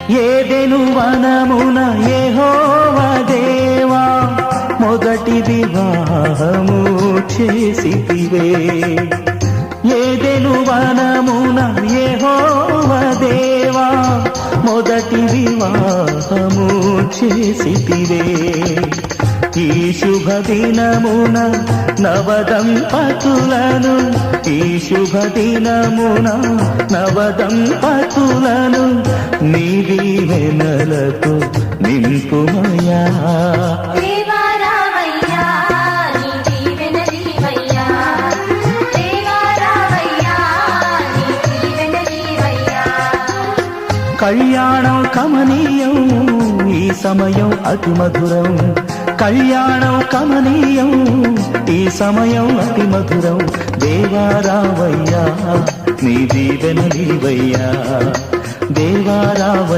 ఏదెను వనమున యెహోవా దేవా మొదటి వివాహము చేసితివే. ఏదెను వనమున యెహోవా దేవా మొదటి వివాహము చేసితివే. ఈ శుభ దినమున నవదంపతులను, ఈ శుభ దినమున నవదంపతులను నీ దీవెనలతో నింపుమయ్యా. కళ్యాణం కమనీయం ఈ సమయం అతి మధురం. కళ్యాణం కమనీయం ఈ సమయం అతి మధురం. దేవా రావయ్యా నీ దీవెన నీవయ్యా. దేవా రావయ్యా